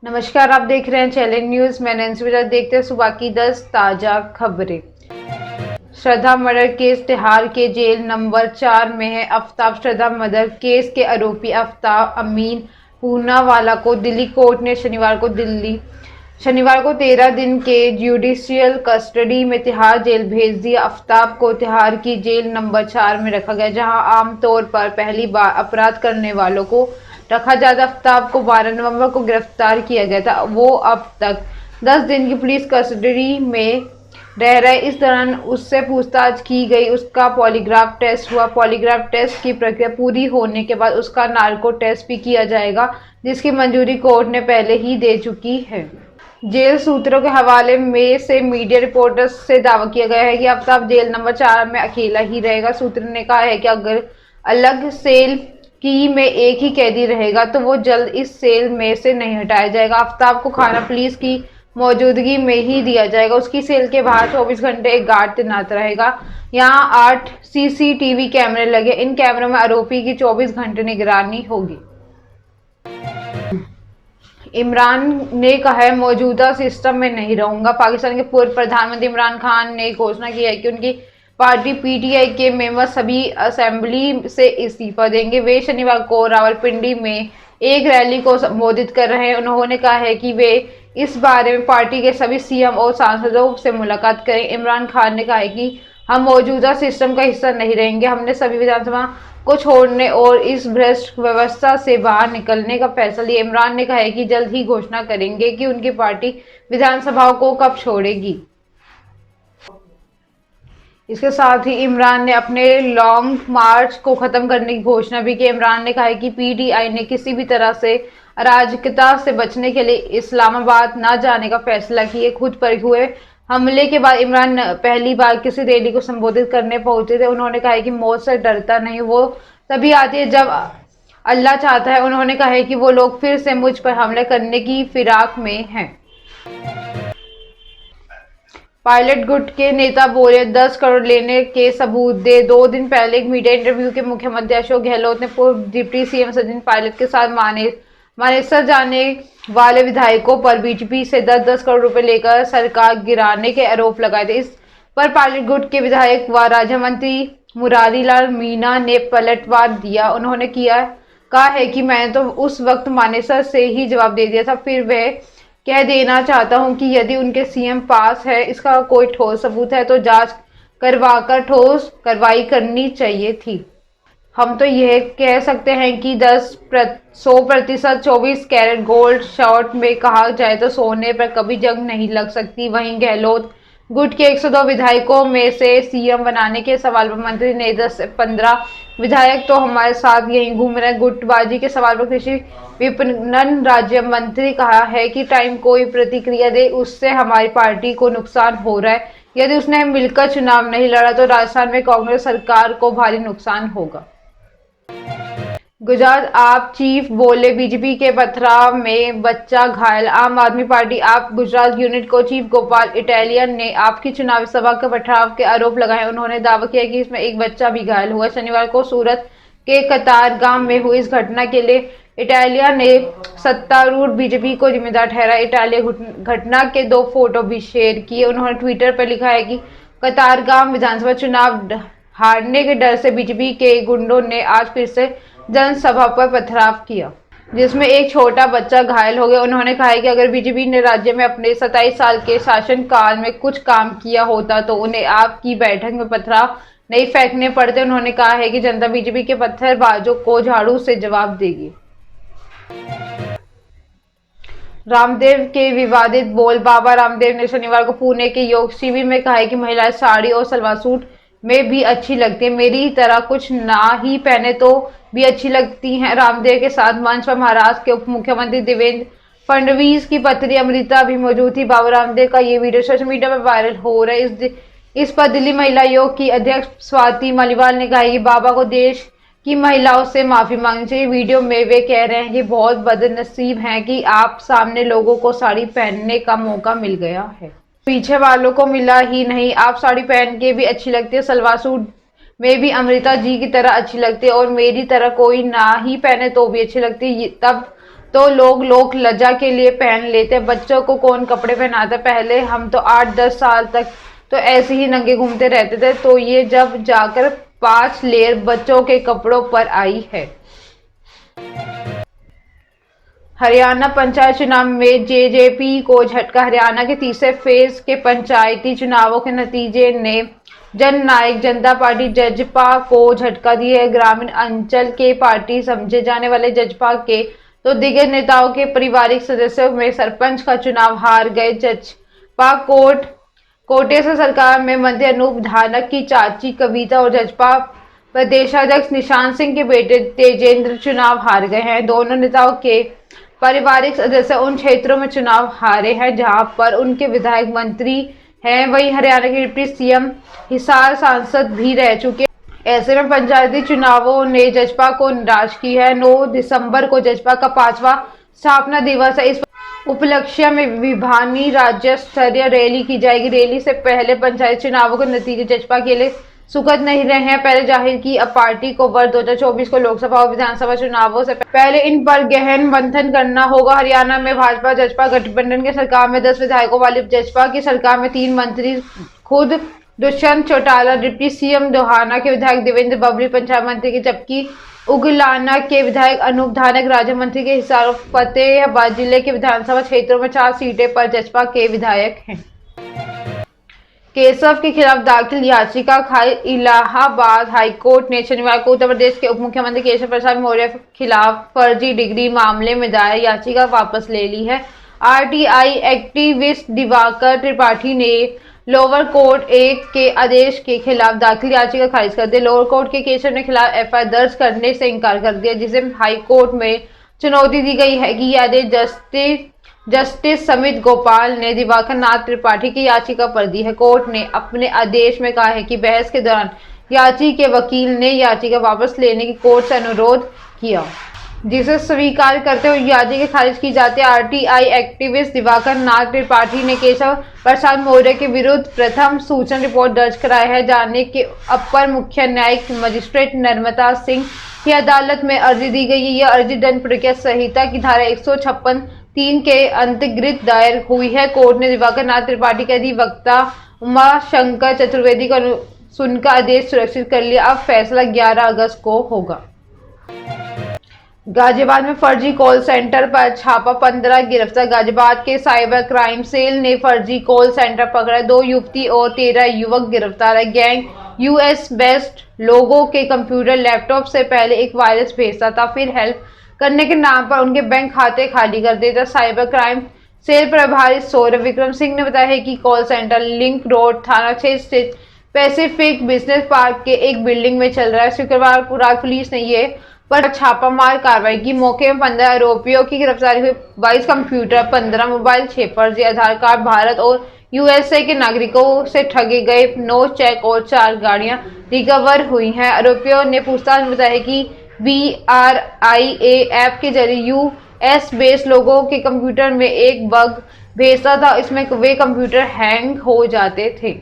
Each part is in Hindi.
नमस्कार, आप देख रहे हैं चैलेंज न्यूज। मैं नैन्सी विराज। देखते हैं सुबह की 10 ताजा खबरें। श्रद्धा मर्डर केस तिहाड़ के जेल नंबर 4 में है आफ्ताब। श्रद्धा मर्डर केस के आरोपी आफ्ताब अमीन पूनावाला को दिल्ली कोर्ट ने शनिवार को 13 दिन के जुडिशियल कस्टडी में तिहाड़ जेल भेज दिया। आफ्ताब को तिहाड़ की जेल नंबर 4 में रखा गया, जहां आमतौर पर पहली बार अपराध करने वालों को रखा जाता। आफ्ताब को 12 नवंबर को गिरफ्तार किया गया था। वो अब तक 10 दिन की पुलिस कस्टडी में रह रहे। इस दौरान उससे पूछताछ की गई। उसका पॉलीग्राफ टेस्ट हुआ। पॉलीग्राफ टेस्ट की प्रक्रिया पूरी होने के बाद उसका नार्को टेस्ट भी किया जाएगा, जिसकी मंजूरी कोर्ट ने पहले ही दे चुकी है। जेल सूत्रों के हवाले में से मीडिया रिपोर्टर्स से दावा किया गया है कि आफ्ताब जेल नंबर 4 में अकेला ही रहेगा। सूत्र ने कहा है कि अगर अलग सेल की में एक ही कैदी रहेगा तो वो जल्द इस सेल में से नहीं हटाया जाएगा। आफ्ताब को खाना पुलिस की मौजूदगी में ही दिया जाएगा। उसकी सेल के बाहर 24 घंटे एक गार्ड तैनात रहेगा। यहाँ 8 सीसीटीवी कैमरे लगे। इन कैमरों में आरोपी की 24 घंटे निगरानी होगी। इमरान ने कहा है, मौजूदा सिस्टम में नहीं रहूंगा। पाकिस्तान के पूर्व प्रधानमंत्री इमरान खान ने घोषणा की है कि उनकी पार्टी पीटीआई के मेंबर सभी असेंबली से इस्तीफा देंगे। वे शनिवार को रावलपिंडी में एक रैली को संबोधित कर रहे हैं। उन्होंने कहा है कि वे इस बारे में पार्टी के सभी सीएम और सांसदों से मुलाकात करें। इमरान खान ने कहा है कि हम मौजूदा सिस्टम का हिस्सा नहीं रहेंगे। हमने सभी विधानसभा को छोड़ने और इस भ्रष्ट व्यवस्था से बाहर निकलने का फैसला लिया। इमरान ने कहा है कि जल्द ही घोषणा करेंगे कि उनकी पार्टी विधानसभाओं को कब छोड़ेगी। इसके साथ ही इमरान ने अपने लॉन्ग मार्च को खत्म करने की घोषणा भी की। इमरान ने कहा है कि पीटीआई ने किसी भी तरह से अराजकता से बचने के लिए इस्लामाबाद न जाने का फैसला किया। खुद पर हुए हमले के बाद इमरान पहली बार किसी रैली को संबोधित करने पहुंचे थे। उन्होंने कहा है कि मौत से डरता नहीं, वो तभी आती है जब अल्लाह चाहता है। उन्होंने कहा है कि वो लोग फिर से मुझ पर हमले करने की फिराक में हैं। पायलट गुट के नेता बोले, 10 करोड़ लेने के सबूत दे। 2 दिन पहले एक मीडिया इंटरव्यू के मुख्यमंत्री अशोक गहलोत ने पूर्व डिप्टी सीएम सचिन पायलट के साथ मानेसर जाने वाले विधायकों पर बीजेपी से 10-10 करोड़ रुपए लेकर सरकार गिराने के आरोप लगाए थे। इस पर पायलट गुट के विधायक व राज्य मंत्री मुरारीलाल मीणा ने पलटवार दिया। उन्होंने कहा है कि मैंने तो उस वक्त मानेसर से ही जवाब दे दिया था। फिर वह कह देना चाहता हूं कि यदि उनके सीएम पास है इसका कोई ठोस सबूत है तो जांच करवाकर ठोस कार्रवाई करनी चाहिए थी। हम तो यह कह सकते हैं कि 100% 24 कैरेट गोल्ड शॉर्ट में कहा जाए तो सोने पर कभी जंग नहीं लग सकती। वहीं गहलोत गुट के 102 विधायकों में से सीएम बनाने के सवाल पर मंत्री ने 10 से 15 विधायक तो हमारे साथ यहीं घूम रहे। गुटबाजी के सवाल पर कृषि विपणन राज्य मंत्री कहा है कि टाइम कोई प्रतिक्रिया दे, उससे हमारी पार्टी को नुकसान हो रहा है। यदि उसने मिलकर चुनाव नहीं लड़ा तो राजस्थान में कांग्रेस सरकार को भारी नुकसान होगा। गुजरात आप चीफ बोले, बीजेपी के पथराव में बच्चा घायल। आम आदमी पार्टी आप गुजरात यूनिट को चीफ गोपाल इटालियन ने आपकी चुनावी सभा के पथराव के आरोप लगाए। उन्होंने दावा किया कि इसमें एक बच्चा भी घायल हुआ। शनिवार को सूरत के कतारगाम में हुई इस घटना के लिए इटालिया ने सत्तारूढ़ बीजेपी को जिम्मेदार ठहराया। इटालिया घटना के 2 फोटो भी शेयर किए। उन्होंने ट्विटर पर लिखा है कि कतारगाम विधानसभा चुनाव हारने के डर से बीजेपी के गुंडों ने आज फिर से जनसभा पर पथराव किया, जिसमें एक छोटा बच्चा घायल हो गया। उन्होंने कहा है कि अगर बीजेपी ने राज्य में अपने 27 साल के शासनकाल में कुछ काम किया होता तो उन्हें आपकी बैठक में पथराव नहीं फेंकने पड़ते। उन्होंने कहा है कि जनता बीजेपी के पत्थरबाजों को झाड़ू से जवाब देगी। रामदेव के विवादित बोल। बाबा रामदेव ने शनिवार को पुणे के योग शिविर में कहा है कि महिलाएं साड़ी और सलवार सूट में भी अच्छी लगती है, मेरी तरह कुछ ना ही पहने तो भी अच्छी लगती हैं। रामदेव के साथ मंच पर महाराष्ट्र के उप मुख्यमंत्री देवेंद्र फडणवीस की पत्नी अमृता भी मौजूद थी। बाबा रामदेव का ये वीडियो सोशल मीडिया पर वायरल हो रहा है। इस पर दिल्ली महिला आयोग की अध्यक्ष स्वाति मालीवाल ने कहा कि बाबा को देश की महिलाओं से माफी मांगनी चाहिए। वीडियो में वे कह रहे हैं कि बहुत बदनसीब हैं कि आप सामने लोगों को साड़ी पहनने का मौका मिल गया है, पीछे वालों को मिला ही नहीं। आप साड़ी पहन के भी अच्छी लगती है, सलवार सूट में भी अमृता जी की तरह अच्छी लगती है और मेरी तरह कोई ना ही पहने तो भी अच्छी लगती है। तब तो लोग लज्जा के लिए पहन लेते। बच्चों को कौन कपड़े पहनाता? पहले हम तो 8-10 साल तक तो ऐसे ही नंगे घूमते रहते थे, तो ये जब जाकर 5 लेयर बच्चों के कपड़ों पर आई है। हरियाणा पंचायत चुनाव में जेजेपी को झटका। हरियाणा के तीसरे फेज के पंचायती चुनावों के नतीजे ने जननायक जनता पार्टी जजपा को झटका दी है। ग्रामीण अंचल के पार्टी समझे जाने वाले जजपा के तो दिग्गज नेताओं के पारिवारिक सदस्यों में सरपंच का चुनाव हार गए। जजपा कोटे से सरकार में मंत्री अनूप धानक की चाची कविता और जजपा प्रदेशाध्यक्ष निशांत सिंह के बेटे तेजेंद्र चुनाव हार गए हैं। दोनों नेताओं के पारिवारिक सदस्य उन क्षेत्रों में चुनाव हारे हैं जहां पर उनके विधायक मंत्री हैं। वहीं हरियाणा के डिप्टी सीएम हिसार सांसद भी रह चुके। ऐसे में पंचायती चुनावों ने जजपा को निराश की है। 9 दिसंबर को जजपा का 5वां स्थापना दिवस है। इस उपलक्ष्य में विभानी राज्य स्तरीय रैली की जाएगी। रैली से पहले पंचायत चुनावों के नतीजे जजपा के लिए सुखद नहीं रहे हैं। पहले जाहिर की अब पार्टी को वर्ष 2024 को लोकसभा और विधानसभा चुनावों से पहले इन पर गहन मंथन करना होगा। हरियाणा में भाजपा जजपा गठबंधन की सरकार में 10 विधायकों वाली जजपा की सरकार में 3 मंत्री खुद दुष्यंत चौटाला डिप्टी सीएम दोहाना के विधायक देवेंद्र बबली पंचायत मंत्री के, जबकि उगलाना के विधायक अनूप धानक राज्य मंत्री के। हिसार और फतेहाबाद जिले के विधानसभा क्षेत्रों में 4 सीटें पर जजपा के विधायक हैं। केशव के खिलाफ दाखिल याचिका खारिज। इलाहाबाद हाईकोर्ट ने शनिवार को उत्तर प्रदेश के उप मुख्यमंत्री केशव प्रसाद मौर्य के खिलाफ फर्जी डिग्री मामले में दायर याचिका वापस ले ली है। आरटीआई एक्टिविस्ट दिवाकर त्रिपाठी ने लोअर कोर्ट 1 के आदेश के खिलाफ दाखिल याचिका खारिज कर दी। लोअर कोर्ट के केशव ने खिलाफ एफआईआर दर्ज करने से इनकार कर दिया, जिसे हाई कोर्ट में चुनौती दी गई है कि यह आदेश जस्टिस समित गोपाल ने दिवाकर नाथ त्रिपाठी की याचिका पर दी है। कोर्ट ने अपने आदेश में कहा है कि बहस के दौरान याची के वकील ने याचिका वापस लेने की कोर्ट से अनुरोध किया, जिसे स्वीकार करते हुए याचिका खारिज की जाती है। आरटीआई एक्टिविस्ट दिवाकर नाथ त्रिपाठी ने केशव प्रसाद मौर्य के विरुद्ध प्रथम सूचना रिपोर्ट दर्ज कराया है। जाने के अपर मुख्य न्यायिक मजिस्ट्रेट नर्मदा सिंह की अदालत में अर्जी दी गई है। यह अर्जी दंड प्रक्रिया संहिता की धारा 156(3) के अंतर्गत दायर हुई है। कोर्ट ने दिवाकर नाथ त्रिपाठी के अधिवक्ता उमाशंकर चतुर्वेदी को सुनकर आदेश सुरक्षित कर लिया। अब फैसला 11 अगस्त को होगा। गाजियाबाद में फर्जी कॉल सेंटर पर छापा, 15 गिरफ्तार। गाजियाबाद के साइबर क्राइम सेल ने फर्जी कॉल सेंटर पकड़ा, 2 युवती और 13 युवक गिरफ्तार है। गैंग यूएस बेस्ड लोगों के कंप्यूटर लैपटॉप से पहले एक वायरस भेजता था, फिर हेल्प करने के नाम पर उनके बैंक खाते खाली कर देता। साइबर क्राइम सेल प्रभारी सौरभ विक्रम सिंह ने बताया है कि कॉल सेंटर लिंक रोड थाना क्षेत्र स्थित पैसिफिक बिजनेस पार्क के एक बिल्डिंग में चल रहा है। शुक्रवार को रात पुलिस ने ये पर छापामार कार्रवाई की। मौके में 15 आरोपियों की गिरफ्तारी हुई। 22 कंप्यूटर, 15 मोबाइल, 6 फर्जी आधार कार्ड, भारत और यूएसए के नागरिकों से ठगे गए 9 चेक और 4 गाड़ियां रिकवर हुई हैं। आरोपियों ने पूछताछ में बताया कि BRIA ऐप के जरिए यूएस बेस्ड लोगों के कंप्यूटर में एक बग भेजता था, इसमें वे कंप्यूटर हैंग हो जाते थे।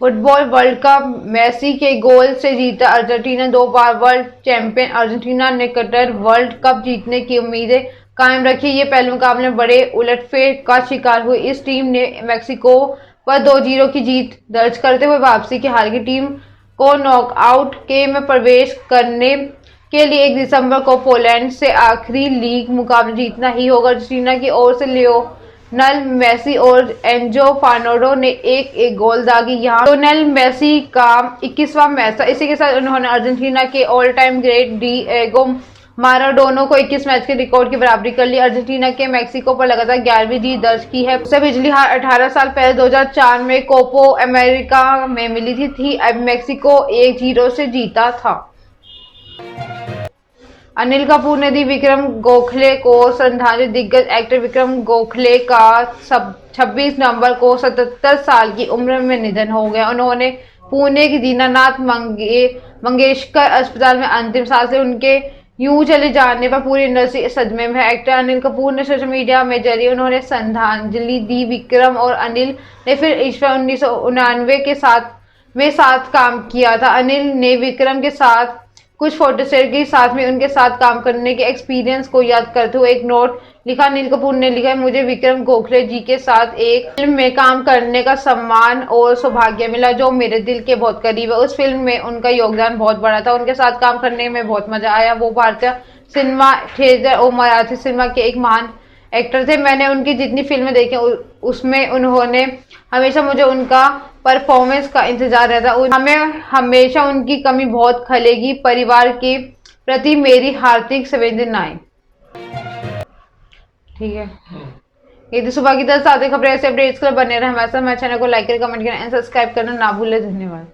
फुटबॉल वर्ल्ड कप, मेसी के गोल से जीता अर्जेंटीना। 2 बार वर्ल्ड चैंपियन अर्जेंटीना ने कतर वर्ल्ड कप जीतने की उम्मीदें कायम रखी। ये पहले मुकाबले में बड़े उलटफेर का शिकार हुई। इस टीम ने मैक्सिको पर 2-0 की जीत दर्ज करते हुए वापसी की हार की। टीम को नॉकआउट के में प्रवेश करने के लिए 1 दिसंबर को पोलैंड से आखिरी लीग मुकाबला जीतना ही होगा। अर्जेंटीना की ओर से लियोनेल मेसी और एंजो फर्नांडो ने एक गोल दागी। यहाँ लियोनेल मेसी का 21वां मैच था। इसी के साथ उन्होंने अर्जेंटीना के all time great Diego Maradona को 21 मैच के रिकॉर्ड की बराबरी कर ली। अर्जेंटीना के मैक्सिको पर लगातार 11वीं जीत दर्ज की है। उससे पिछली हार 18 साल पहले 2004 में कोपा अमेरिका में मिली थी। अब मैक्सिको 1-0 से जीता था। अनिल कपूर ने दी विक्रम गोखले को श्रद्धांजलि। दिग्गज एक्टर विक्रम गोखले का 26 नवंबर को 77 साल की उम्र में निधन हो गया। उन्होंने पुणे की दीनानाथ मंगेशकर अस्पताल में अंतिम सांस ली। उनके यूं चले जाने पर पूरी इंडस्ट्री सदमे में है। एक्टर अनिल कपूर ने सोशल मीडिया में जरिए उन्होंने श्रद्धांजलि दी। विक्रम और अनिल ने फिर ईश्वर 1999 के साथ काम किया था। अनिल ने विक्रम के साथ कुछ फोटो शेयर की, साथ में उनके साथ काम करने के एक्सपीरियंस को याद करते हुए एक नोट लिखा। अनिल कपूर ने लिखा है, मुझे विक्रम गोखले जी के साथ एक फिल्म में काम करने का सम्मान और सौभाग्य मिला जो मेरे दिल के बहुत करीब है। उस फिल्म में उनका योगदान बहुत बड़ा था, उनके साथ काम करने में बहुत मजा आया। वो भारतीय सिनेमा, थिएटर और मराठी सिनेमा के एक महान एक्टर थे। मैंने उनकी जितनी फिल्में देखी उसमें उन्होंने हमेशा मुझे उनका परफॉर्मेंस का इंतजार रहता। हमें हमेशा उनकी कमी बहुत खलेगी। परिवार के प्रति मेरी हार्दिक संवेदनाएं। ठीक है, ये थी सुबह की 10 ताज़ा खबरें। ऐसे अपडेट्स के लिए बने रहे हमारे साथ। हमारे चैनल को लाइक करें, कमेंट करें एंड सब्सक्राइब करना ना भूलें। धन्यवाद।